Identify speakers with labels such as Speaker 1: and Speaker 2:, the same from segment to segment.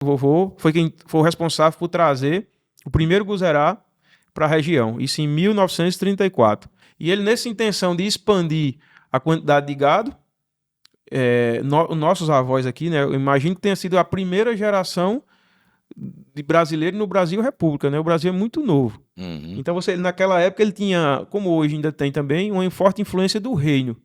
Speaker 1: O vovô foi quem foi o responsável por trazer o primeiro guzerá para a região, isso em 1934. E ele, nessa intenção de expandir a quantidade de gado, nossos avós aqui, né, eu imagino que tenha sido a primeira geração de brasileiro no Brasil República, né? O Brasil é muito novo.
Speaker 2: Uhum.
Speaker 1: Então, naquela época, ele tinha, como hoje ainda tem também, uma forte influência do reino.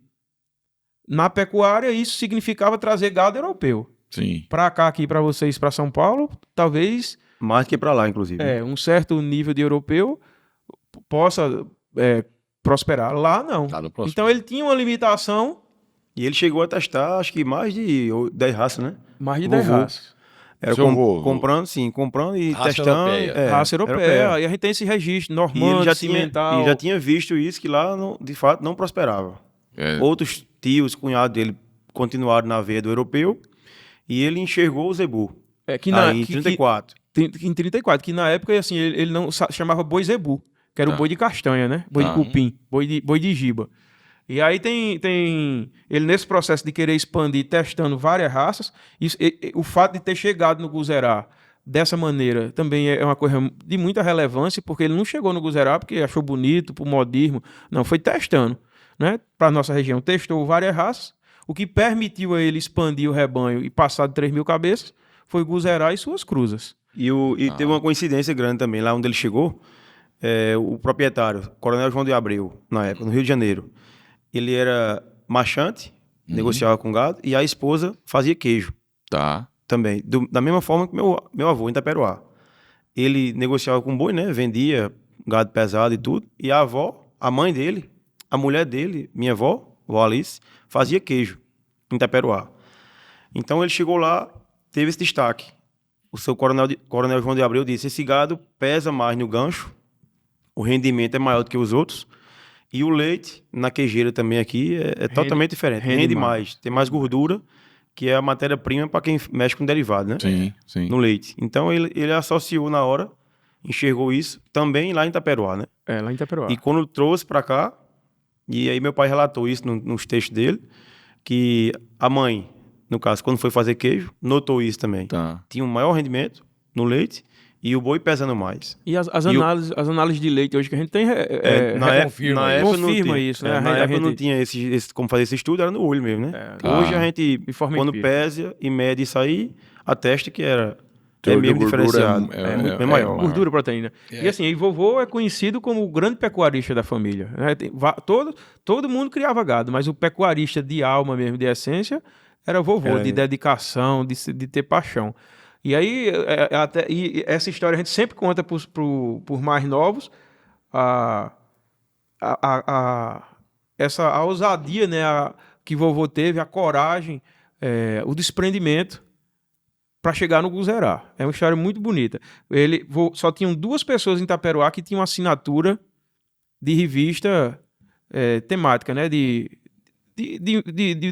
Speaker 1: Na pecuária, isso significava trazer gado europeu.
Speaker 2: Sim.
Speaker 1: Para cá, aqui, para vocês, para São Paulo, talvez...
Speaker 3: Mais do que para lá, inclusive.
Speaker 1: Um certo nível de europeu possa prosperar. Lá, não.
Speaker 2: Lá não prospera.
Speaker 1: Então, ele tinha uma limitação...
Speaker 3: E ele chegou a testar, acho que mais de 10 raças, né?
Speaker 1: Mais de 10 raças.
Speaker 3: Era comprando e
Speaker 2: raça
Speaker 3: testando.
Speaker 2: europeia.
Speaker 1: Raça europeia. E a gente tem esse registro, normando, cimental.
Speaker 3: E já tinha visto isso, que lá, de fato, não prosperava. Outros tios, cunhados dele, continuaram na veia do europeu, e ele enxergou o zebu. Em 34.
Speaker 1: Em 34, que na época, assim, ele não chamava boi zebu, que era o boi de castanha, né? Boi de cupim, boi de giba. E aí tem ele nesse processo de querer expandir, testando várias raças, o fato de ter chegado no guzerá dessa maneira também é uma coisa de muita relevância, porque ele não chegou no guzerá porque achou bonito, por modismo, não, foi testando, né? Para nossa região, testou várias raças, o que permitiu a ele expandir o rebanho e passar de 3 mil cabeças foi o guzerá e suas cruzas.
Speaker 3: E teve uma coincidência grande também, lá onde ele chegou, o proprietário, Coronel João de Abreu, na época, no Rio de Janeiro, ele era machante, negociava com gado, e a esposa fazia queijo.
Speaker 2: Tá.
Speaker 3: Também. Da mesma forma que meu avô, em Itaperuá. Ele negociava com boi, né? Vendia gado pesado e tudo. E a avó, a mãe dele, a mulher dele, minha avó, vó Alice, fazia queijo em Itaperuá. Então ele chegou lá, teve esse destaque. O seu Coronel João de Abreu disse: esse gado pesa mais no gancho, o rendimento é maior do que os outros. E o leite, na queijeira também aqui, é totalmente diferente. Rende mais. Tem mais gordura, que é a matéria-prima para quem mexe com derivado, né?
Speaker 2: Sim.
Speaker 3: No leite. Então, ele associou na hora, enxergou isso, também lá em Itaperuá, né?
Speaker 1: Lá em Itaperuá.
Speaker 3: E quando trouxe para cá, e aí meu pai relatou isso nos textos dele, que a mãe, no caso, quando foi fazer queijo, notou isso também.
Speaker 2: Tá.
Speaker 3: Tinha um maior rendimento no leite, e o boi pesando mais.
Speaker 1: E as análises de leite hoje que a gente tem
Speaker 3: na época
Speaker 1: confirma isso, né?
Speaker 3: Na época não tinha como fazer esse estudo, era no olho mesmo, né? Hoje a gente, quando pesa e mede isso aí, atesta que era mesmo diferenciado. É muito maior.
Speaker 1: Gordura, proteína. E assim, e vovô é conhecido como o grande pecuarista da família, né? Todo mundo criava gado, mas o pecuarista de alma mesmo, de essência, era vovô, de dedicação, de ter paixão. E aí, essa história a gente sempre conta por mais novos, essa ousadia, né, que vovô teve, a coragem, o desprendimento para chegar no guzerá. É uma história muito bonita. Só tinham 2 pessoas em Itaperuá que tinham assinatura de revista temática, né,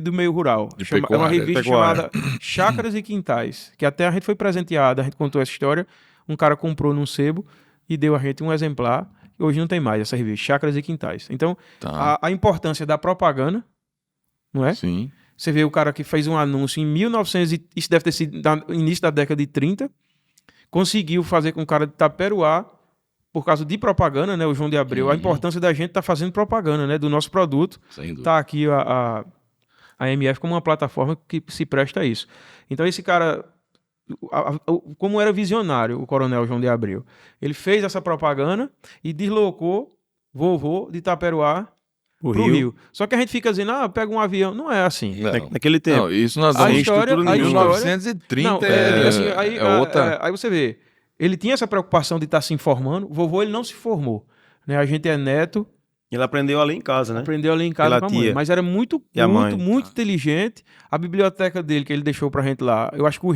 Speaker 1: do meio rural. É uma revista chamada Chácaras e Quintais, que até a gente foi presenteado, a gente contou essa história, um cara comprou num sebo e deu a gente um exemplar, e hoje não tem mais essa revista, Chácaras e Quintais. Então, a importância da propaganda, não é?
Speaker 2: Sim.
Speaker 1: Você vê o cara que fez um anúncio em 1900, isso deve ter sido no início da década de 30, conseguiu fazer com o cara de Itaperuá, por causa de propaganda, né, o João de Abreu, a importância da gente estar fazendo propaganda, né, do nosso produto. Tá aqui a MF como uma plataforma que se presta a isso. Então esse cara, como era visionário o Coronel João de Abreu, ele fez essa propaganda e deslocou vovô de Itaperuá pro Rio. Só que a gente fica dizendo, pega um avião. Não é assim.
Speaker 3: Naquele tempo.
Speaker 2: Não, isso nós damos
Speaker 1: história,
Speaker 2: em 1930.
Speaker 1: Outra. Aí você vê, ele tinha essa preocupação de estar se informando. O vovô, ele não se formou, né? A gente é neto.
Speaker 3: Ele aprendeu ali em casa, né?
Speaker 1: Aprendeu ali em casa com a mãe. Mas era muito inteligente. A biblioteca dele, que ele deixou pra gente lá, eu acho que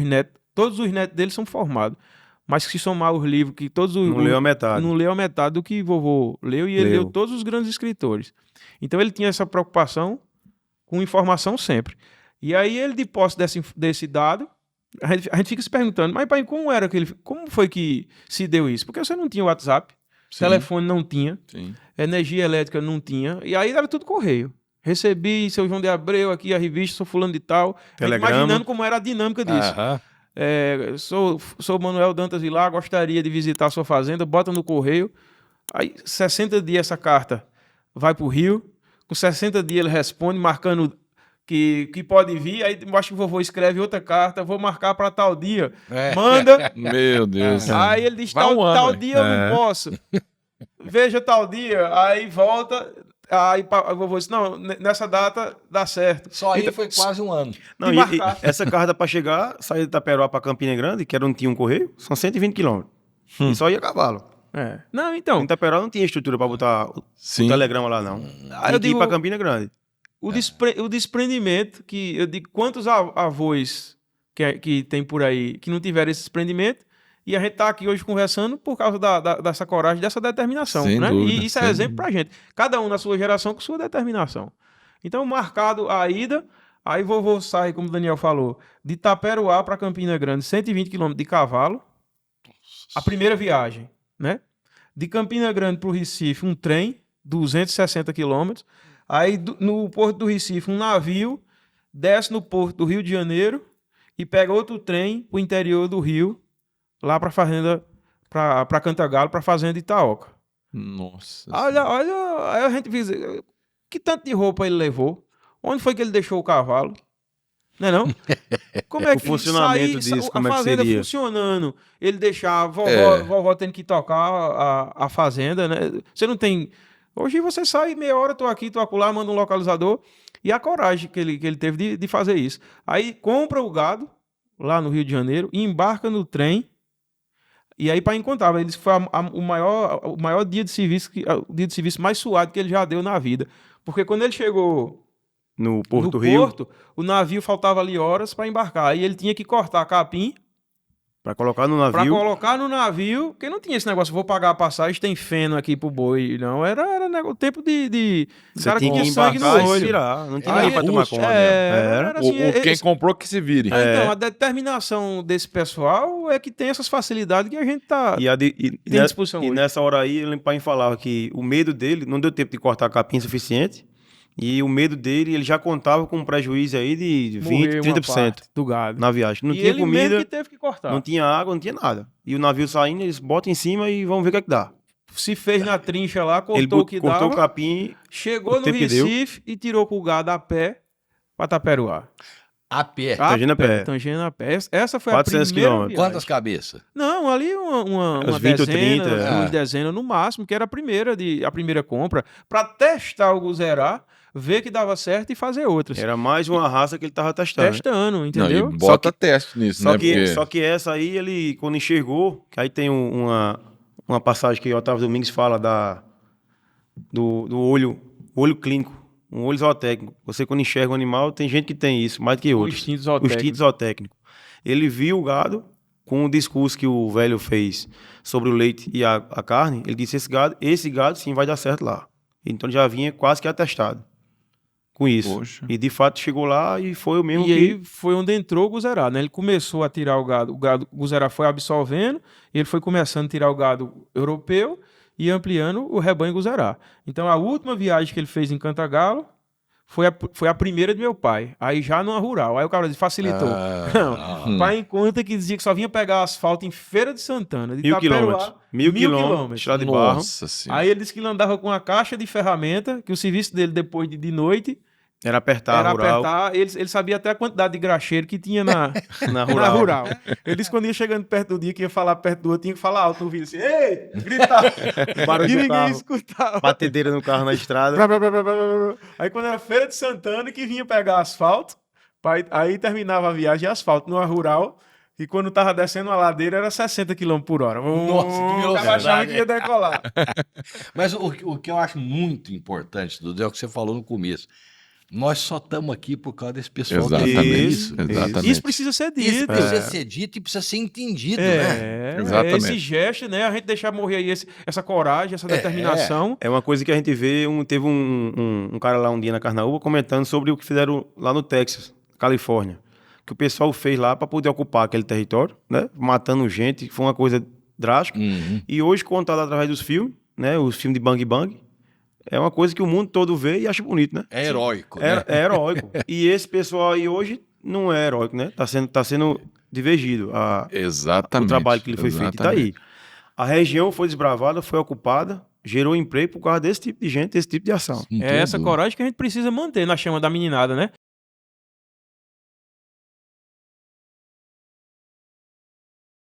Speaker 1: todos os netos dele são formados. Mas se somar os livros, que todos
Speaker 3: não leu a metade.
Speaker 1: Não leu a metade do que vovô leu, e ele leu todos os grandes escritores. Então ele tinha essa preocupação com informação sempre. E aí ele, de posse desse dado, a gente fica se perguntando, mas pai, como foi que se deu isso? Porque você não tinha WhatsApp, telefone não tinha, energia elétrica não tinha, e aí era tudo correio. Recebi seu João de Abreu aqui, a revista, sou fulano de tal, imaginando como era a dinâmica disso. Sou Manuel Dantas Vilar, gostaria de visitar a sua fazenda, bota no correio. Aí, 60 dias essa carta vai para o Rio. Com 60 dias ele responde, marcando que pode vir. Aí acho que o vovô escreve outra carta, vou marcar para tal dia. Manda.
Speaker 2: Meu Deus.
Speaker 1: Aí ele diz,
Speaker 2: Vai um ano,
Speaker 1: tal
Speaker 2: velho.
Speaker 1: dia eu não posso. Veja tal dia. Aí volta. Aí o vovô disse, não, nessa data dá certo.
Speaker 4: Só aí
Speaker 1: Então,
Speaker 4: foi quase um ano.
Speaker 3: Não,
Speaker 1: de
Speaker 3: e
Speaker 1: marcar.
Speaker 3: essa carta para chegar, sair de Itaperuá para Campina Grande, que era onde tinha um correio, são 120 quilômetros. E só ia a cavalo.
Speaker 1: Não,
Speaker 3: Em
Speaker 1: então,
Speaker 3: Itaperuá não tinha estrutura para botar o
Speaker 2: Sim.
Speaker 3: telegrama lá, não.
Speaker 1: Aí
Speaker 3: Tinha
Speaker 1: eu
Speaker 3: que ir
Speaker 1: digo-
Speaker 3: para Campina Grande.
Speaker 1: o desprendimento, que eu digo, quantos avós que tem por aí que não tiveram esse desprendimento, e a gente tá aqui hoje conversando por causa dessa coragem, dessa determinação,
Speaker 2: Sem
Speaker 1: né?
Speaker 2: dúvida,
Speaker 1: E isso é
Speaker 2: sem
Speaker 1: exemplo pra gente. Cada um na sua geração com sua determinação. Então, marcado a ida, aí vovô sai, como o Daniel falou, de Itaperuá para Campina Grande, 120 quilômetros de cavalo, a primeira viagem, né? De Campina Grande para o Recife, um trem, 260 quilômetros. Aí, no Porto do Recife, um navio, desce no Porto do Rio de Janeiro e pega outro trem para o interior do Rio, lá para a fazenda, para Cantagalo, para a fazenda Itaoca.
Speaker 2: Nossa.
Speaker 1: Olha, aí a gente diz, que tanto de roupa ele levou? Onde foi que ele deixou o cavalo? Não é não? Como é
Speaker 3: O funcionamento disso, como
Speaker 1: a
Speaker 3: é que
Speaker 1: fazenda
Speaker 3: seria?
Speaker 1: funcionando, ele deixar a
Speaker 2: É.
Speaker 1: vovó tendo que tocar a fazenda, né? Você não tem... Hoje você sai meia hora, tô aqui, tô acolá, manda um localizador, e a coragem que ele teve de fazer isso. Aí compra o gado, lá no Rio de Janeiro, e embarca no trem, e aí para encontrar, ele disse que foi o maior dia de serviço, o dia de serviço mais suado que ele já deu na vida. Porque quando ele chegou
Speaker 3: No Porto
Speaker 1: no
Speaker 3: do Rio,
Speaker 1: porto, o navio faltava ali horas para embarcar. Aí ele tinha que cortar capim
Speaker 3: para colocar no
Speaker 1: para
Speaker 3: navio.
Speaker 1: colocar no navio, porque não tinha esse negócio, vou pagar a passagem, tem feno aqui pro boi. Não, era o tempo de
Speaker 3: Você
Speaker 1: cara que
Speaker 3: tinha que
Speaker 1: tinha sangue no
Speaker 3: embarcar e
Speaker 1: olho.
Speaker 3: tirar. Não tinha
Speaker 1: Aí,
Speaker 3: ninguém para tomar
Speaker 4: rústico,
Speaker 3: conta.
Speaker 1: era assim,
Speaker 2: Quem comprou que se vire.
Speaker 1: Então, a determinação desse pessoal é que tem essas facilidades que a gente tá... Tem disposição
Speaker 3: e
Speaker 1: hoje.
Speaker 3: nessa hora aí, ele pai falava que o medo dele, não deu tempo de cortar capim suficiente, e o medo dele, ele já contava com um prejuízo aí de 20,
Speaker 1: morrer uma
Speaker 3: 30%
Speaker 1: parte do gado.
Speaker 3: na viagem. Não
Speaker 1: e
Speaker 3: tinha
Speaker 1: ele mesmo
Speaker 3: comida,
Speaker 1: que teve que cortar.
Speaker 3: não tinha água, não tinha nada. E o navio saindo, eles botam em cima e vão ver o que é que dá.
Speaker 1: Se fez na trincha lá,
Speaker 3: Ele
Speaker 1: cortou o que
Speaker 3: cortou
Speaker 1: dava,
Speaker 3: o capim,
Speaker 1: chegou
Speaker 3: o
Speaker 1: no
Speaker 3: tempo que deu.
Speaker 1: Recife e tirou com o gado a pé para Taperuá.
Speaker 4: A pé.
Speaker 3: Tangendo a pé.
Speaker 1: Tangendo a pé. Essa foi
Speaker 3: 400
Speaker 1: a primeira
Speaker 3: quilômetros.
Speaker 4: Quantas
Speaker 1: viagem.
Speaker 4: cabeças?
Speaker 1: Não, ali uma
Speaker 3: Uns 20 ou 30,
Speaker 1: duas
Speaker 4: é.
Speaker 1: dezenas no máximo, que era a primeira compra, para testar o Guzerá, ver que dava certo e fazer outras.
Speaker 3: era mais uma raça que ele tava testando.
Speaker 1: Testando,
Speaker 2: Não,
Speaker 1: entendeu?
Speaker 2: e bota teste nisso,
Speaker 3: Só
Speaker 2: né?
Speaker 3: que,
Speaker 2: Porque...
Speaker 3: só que essa aí, ele, quando enxergou, que aí tem uma passagem que o Otávio Domingues fala do olho clínico, um olho zootécnico. Você, quando enxerga um animal, tem gente que tem isso, mais do que outros.
Speaker 1: instinto
Speaker 3: O
Speaker 1: zootécnico.
Speaker 3: instinto zootécnico. Ele viu o gado, com o discurso que o velho fez sobre o leite e a carne, ele disse, esse gado sim vai dar certo lá. Então ele já vinha quase que atestado com isso.
Speaker 2: Poxa.
Speaker 3: E de fato chegou lá e foi o mesmo
Speaker 1: E aí foi onde entrou o Guzerá, né? Ele começou a tirar o gado, o Guzerá foi absolvendo, ele foi começando a tirar o gado europeu e ampliando o rebanho Guzerá. Então a última viagem que ele fez em Cantagalo foi a primeira de meu pai, aí já numa rural. Aí o cara disse, facilitou. Não, pai em conta que dizia que só vinha pegar asfalto em Feira de Santana, de
Speaker 3: 1.000
Speaker 1: Itaperuá,
Speaker 3: quilômetros. 1.000 quilômetros, estrada de barro.
Speaker 2: Nossa senhora.
Speaker 1: Aí ele disse que ele andava com uma caixa de ferramenta, que o serviço dele depois de noite
Speaker 3: Era apertar
Speaker 1: era
Speaker 3: a rural.
Speaker 1: apertar, ele sabia até a quantidade de graxeiro que tinha na
Speaker 3: Na
Speaker 1: rural.
Speaker 3: rural.
Speaker 1: Ele disse que quando ia chegando perto do dia, que ia falar perto do outro, tinha que falar alto no vídeo assim, ei, gritar.
Speaker 3: Barulho
Speaker 1: E
Speaker 3: do
Speaker 1: ninguém
Speaker 3: carro.
Speaker 1: escutava.
Speaker 3: Batedeira no carro na estrada.
Speaker 1: Aí quando era Feira de Santana, que vinha pegar asfalto, aí terminava a viagem em asfalto, numa rural, e quando tava descendo a ladeira era 60 km por hora.
Speaker 4: Nossa, que
Speaker 1: O
Speaker 4: velocidade.
Speaker 1: cara achava que ia decolar.
Speaker 4: Mas o que eu acho muito importante, Dudu, é o que você falou no começo. Nós só estamos aqui por causa desse pessoal que
Speaker 2: Exatamente.
Speaker 4: fez isso.
Speaker 2: Exatamente.
Speaker 1: Isso precisa ser
Speaker 4: Isso
Speaker 1: dito.
Speaker 4: precisa ser dito e precisa ser entendido, né?
Speaker 2: Exatamente.
Speaker 1: Esse gesto, né? A gente deixar morrer aí essa coragem, essa determinação.
Speaker 3: É uma coisa que a gente vê, teve um cara lá um dia na Carnaúba comentando sobre o que fizeram lá no Texas, Califórnia. Que o pessoal fez lá para poder ocupar aquele território, né? Matando gente, foi uma coisa drástica.
Speaker 4: Uhum.
Speaker 3: E hoje, contado através dos filmes, né? Os filmes de Bang Bang, é uma coisa que o mundo todo vê e acha bonito, né?
Speaker 4: É heróico, né?
Speaker 3: É heróico. E esse pessoal aí hoje não é heróico, né? Tá sendo divergido
Speaker 2: Exatamente.
Speaker 3: o trabalho que ele foi feito. E tá aí. A região foi desbravada, foi ocupada, gerou emprego por causa desse tipo de gente, desse tipo de ação.
Speaker 1: É essa coragem que a gente precisa manter na chama da meninada, né?